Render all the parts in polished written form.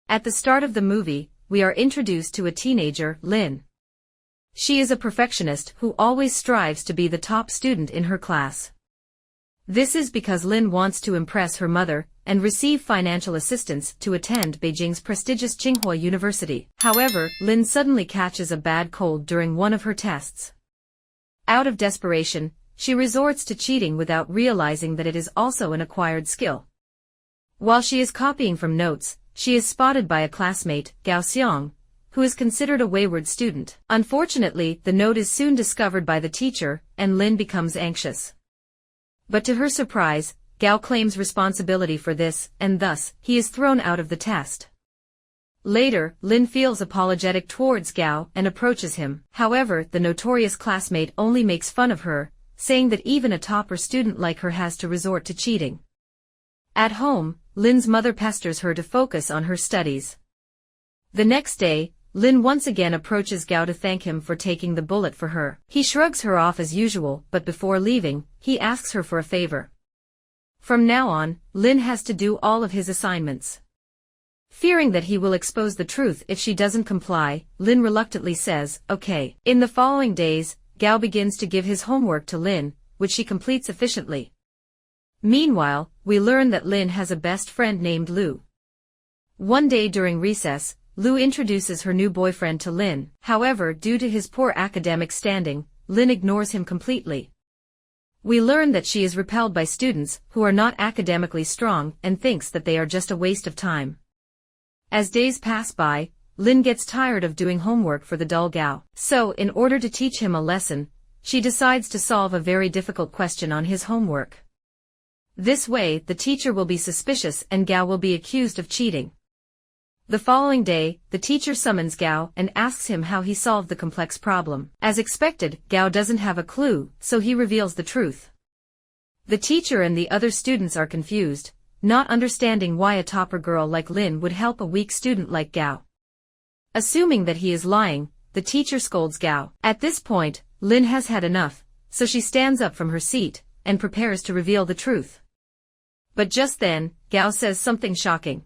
At the start of the movie, we are introduced to a teenager, Lin. She is a perfectionist who always strives to be the top student in her class. This is because Lin wants to impress her mother and receive financial assistance to attend Beijing's prestigious Tsinghua University. However, Lin suddenly catches a bad cold during one of her tests. Out of desperation, she resorts to cheating without realizing that it is also an acquired skill. While she is copying from notes, she is spotted by a classmate, Gao Xiang, who is considered a wayward student. Unfortunately, the note is soon discovered by the teacher, and Lin becomes anxious. But to her surprise, Gao claims responsibility for this, and thus, he is thrown out of the test. Later, Lin feels apologetic towards Gao and approaches him. However, the notorious classmate only makes fun of her, saying that even a topper student like her has to resort to cheating. At home, Lin's mother pesters her to focus on her studies. The next day, Lin once again approaches Gao to thank him for taking the bullet for her. He shrugs her off as usual, but before leaving, he asks her for a favor. From now on, Lin has to do all of his assignments. Fearing that he will expose the truth if she doesn't comply, Lin reluctantly says, okay. In the following days, Gao begins to give his homework to Lin, which she completes efficiently. Meanwhile, we learn that Lin has a best friend named Lu. One day during recess, Lu introduces her new boyfriend to Lin. However, due to his poor academic standing, Lin ignores him completely. We learn that she is repelled by students who are not academically strong and thinks that they are just a waste of time. As days pass by, Lin gets tired of doing homework for the dull Gao. So, in order to teach him a lesson, she decides to solve a very difficult question on his homework. This way, the teacher will be suspicious and Gao will be accused of cheating. The following day, the teacher summons Gao and asks him how he solved the complex problem. As expected, Gao doesn't have a clue, so he reveals the truth. The teacher and the other students are confused, not understanding why a topper girl like Lin would help a weak student like Gao. Assuming that he is lying, the teacher scolds Gao. At this point, Lin has had enough, so she stands up from her seat and prepares to reveal the truth. But just then, Gao says something shocking.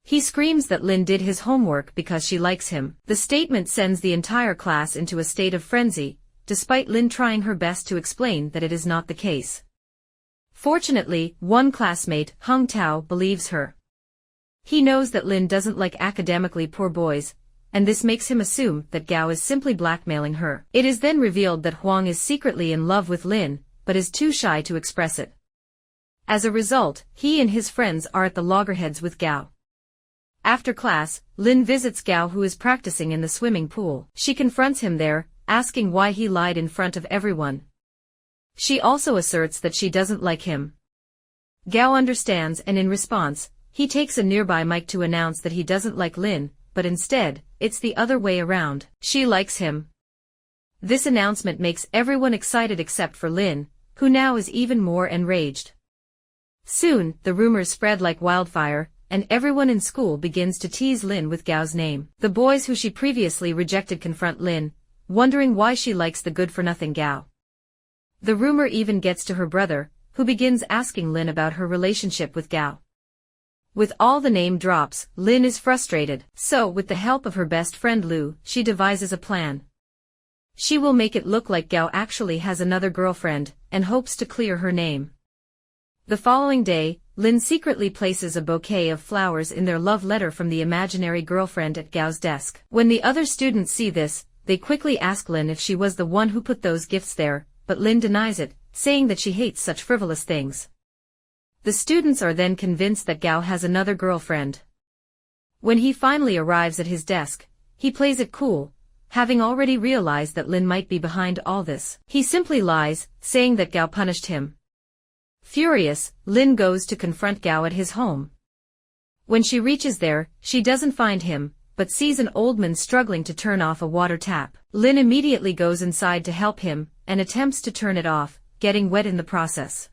He screams that Lin did his homework because she likes him. The statement sends the entire class into a state of frenzy, despite Lin trying her best to explain that it is not the case. Fortunately, one classmate, Hung Tao, believes her. He knows that Lin doesn't like academically poor boys, and this makes him assume that Gao is simply blackmailing her. It is then revealed that Huang is secretly in love with Lin, but is too shy to express it. As a result, he and his friends are at the loggerheads with Gao. After class, Lin visits Gao, who is practicing in the swimming pool. She confronts him there, asking why he lied in front of everyone. She also asserts that she doesn't like him. Gao understands and in response, he takes a nearby mic to announce that he doesn't like Lin, but instead, it's the other way around. She likes him. This announcement makes everyone excited except for Lin, who now is even more enraged. Soon, the rumors spread like wildfire, and everyone in school begins to tease Lin with Gao's name. The boys who she previously rejected confront Lin, wondering why she likes the good-for-nothing Gao. The rumor even gets to her brother, who begins asking Lin about her relationship with Gao. With all the name drops, Lin is frustrated, so with the help of her best friend Lu, she devises a plan. She will make it look like Gao actually has another girlfriend, and hopes to clear her name. The following day, Lin secretly places a bouquet of flowers in their love letter from the imaginary girlfriend at Gao's desk. When the other students see this, they quickly ask Lin if she was the one who put those gifts there, but Lin denies it, saying that she hates such frivolous things. The students are then convinced that Gao has another girlfriend. When he finally arrives at his desk, he plays it cool, having already realized that Lin might be behind all this. He simply lies, saying that Gao punished him. Furious, Lin goes to confront Gao at his home. When she reaches there, she doesn't find him, but sees an old man struggling to turn off a water tap. Lin immediately goes inside to help him, and attempts to turn it off, getting wet in the process.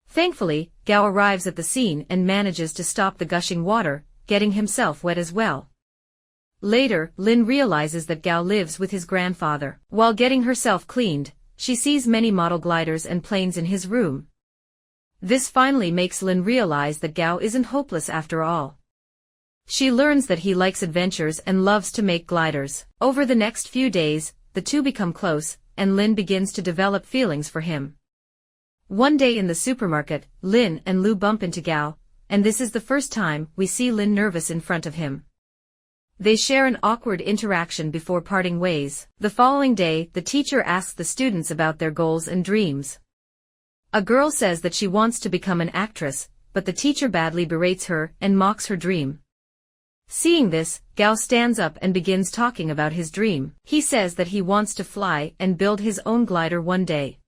Thankfully, Gao arrives at the scene and manages to stop the gushing water, getting himself wet as well. Later, Lin realizes that Gao lives with his grandfather. While getting herself cleaned, she sees many model gliders and planes in his room. This finally makes Lin realize that Gao isn't hopeless after all. She learns that he likes adventures and loves to make gliders. Over the next few days, the two become close, and Lin begins to develop feelings for him. One day in the supermarket, Lin and Lu bump into Gao, and this is the first time we see Lin nervous in front of him. They share an awkward interaction before parting ways. The following day, the teacher asks the students about their goals and dreams. A girl says that she wants to become an actress, but the teacher badly berates her and mocks her dream. Seeing this, Gao stands up and begins talking about his dream. He says that he wants to fly and build his own glider one day.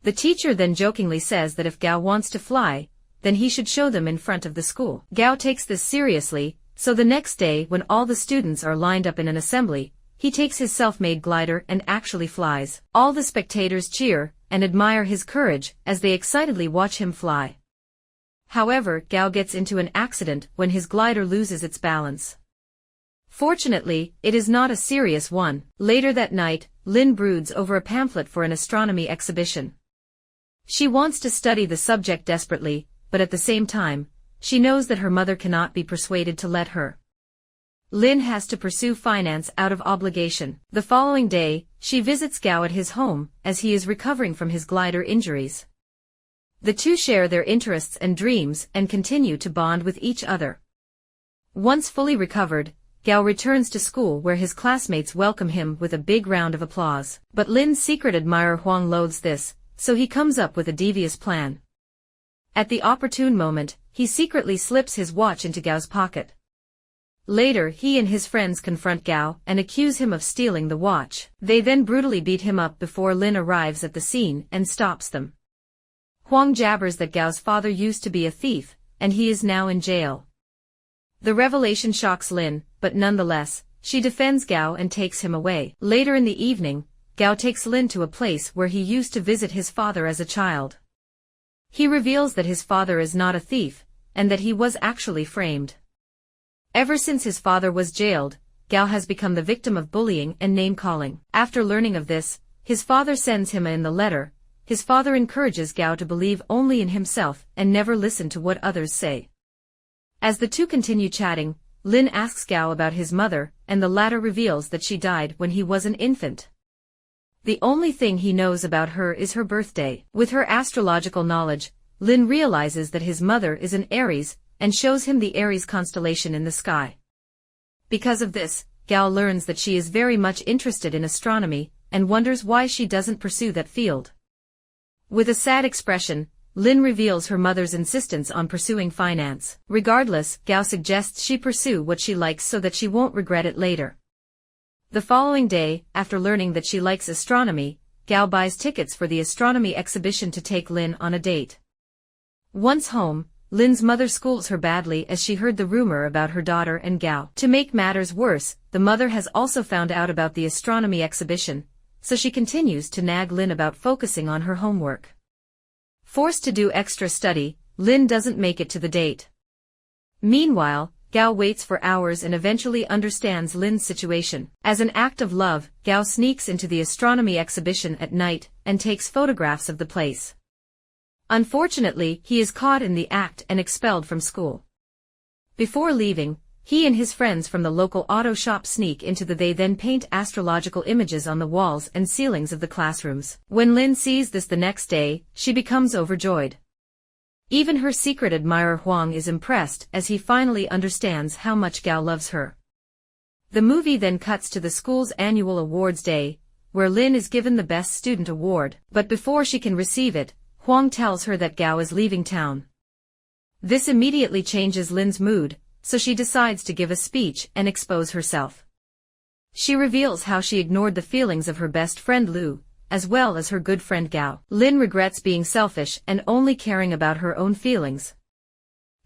The teacher then jokingly says that if Gao wants to fly, then he should show them in front of the school. Gao takes this seriously, so the next day when all the students are lined up in an assembly, he takes his self-made glider and actually flies. All the spectators cheer and admire his courage as they excitedly watch him fly. However, Gao gets into an accident when his glider loses its balance. Fortunately, it is not a serious one. Later that night, Lin broods over a pamphlet for an astronomy exhibition. She wants to study the subject desperately, but at the same time, she knows that her mother cannot be persuaded to let her. Lin has to pursue finance out of obligation. The following day, she visits Gao at his home, as he is recovering from his glider injuries. The two share their interests and dreams and continue to bond with each other. Once fully recovered, Gao returns to school where his classmates welcome him with a big round of applause. But Lin's secret admirer Huang loathes this, so he comes up with a devious plan. At the opportune moment, he secretly slips his watch into Gao's pocket. Later, he and his friends confront Gao and accuse him of stealing the watch. They then brutally beat him up before Lin arrives at the scene and stops them. Huang jabbers that Gao's father used to be a thief, and he is now in jail. The revelation shocks Lin, but nonetheless, she defends Gao and takes him away. Later in the evening, Gao takes Lin to a place where he used to visit his father as a child. He reveals that his father is not a thief, and that he was actually framed. Ever since his father was jailed, Gao has become the victim of bullying and name-calling. After learning of this, his father sends him in the letter. His father encourages Gao to believe only in himself and never listen to what others say. As the two continue chatting, Lin asks Gao about his mother, and the latter reveals that she died when he was an infant. The only thing he knows about her is her birthday. With her astrological knowledge, Lin realizes that his mother is an Aries, and shows him the Aries constellation in the sky. Because of this, Gao learns that she is very much interested in astronomy, and wonders why she doesn't pursue that field. With a sad expression, Lin reveals her mother's insistence on pursuing finance. Regardless, Gao suggests she pursue what she likes so that she won't regret it later. The following day, after learning that she likes astronomy, Gao buys tickets for the astronomy exhibition to take Lin on a date. Once home, Lin's mother scolds her badly as she heard the rumor about her daughter and Gao. To make matters worse, the mother has also found out about the astronomy exhibition, so she continues to nag Lin about focusing on her homework. Forced to do extra study, Lin doesn't make it to the date. Meanwhile, Gao waits for hours and eventually understands Lin's situation. As an act of love, Gao sneaks into the astronomy exhibition at night and takes photographs of the place. Unfortunately, he is caught in the act and expelled from school. Before leaving, he and his friends from the local auto shop sneak into they then paint astrological images on the walls and ceilings of the classrooms. When Lin sees this the next day, she becomes overjoyed. Even her secret admirer Huang is impressed as he finally understands how much Gao loves her. The movie then cuts to the school's annual awards day, where Lin is given the Best Student Award. But before she can receive it, Huang tells her that Gao is leaving town. This immediately changes Lin's mood, so she decides to give a speech and expose herself. She reveals how she ignored the feelings of her best friend Lu, as well as her good friend Gao. Lin regrets being selfish and only caring about her own feelings.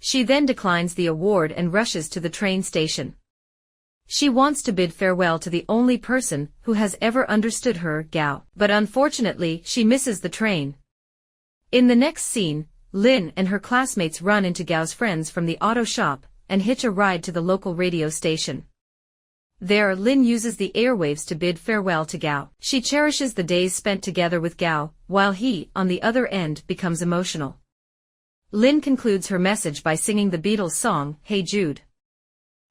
She then declines the award and rushes to the train station. She wants to bid farewell to the only person who has ever understood her, Gao. But unfortunately, she misses the train. In the next scene, Lin and her classmates run into Gao's friends from the auto shop and hitch a ride to the local radio station. There, Lin uses the airwaves to bid farewell to Gao. She cherishes the days spent together with Gao, while he, on the other end, becomes emotional. Lin concludes her message by singing the Beatles' song, Hey Jude.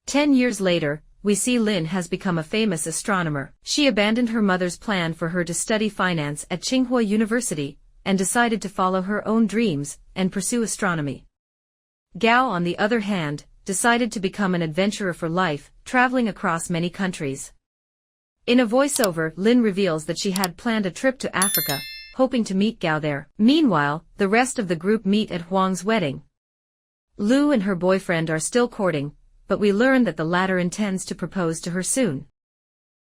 10 years later, we see Lin has become a famous astronomer. She abandoned her mother's plan for her to study finance at Tsinghua University, and decided to follow her own dreams and pursue astronomy. Gao, on the other hand, decided to become an adventurer for life, traveling across many countries. In a voiceover, Lin reveals that she had planned a trip to Africa, hoping to meet Gao there. Meanwhile, the rest of the group meet at Huang's wedding. Lu and her boyfriend are still courting, but we learn that the latter intends to propose to her soon.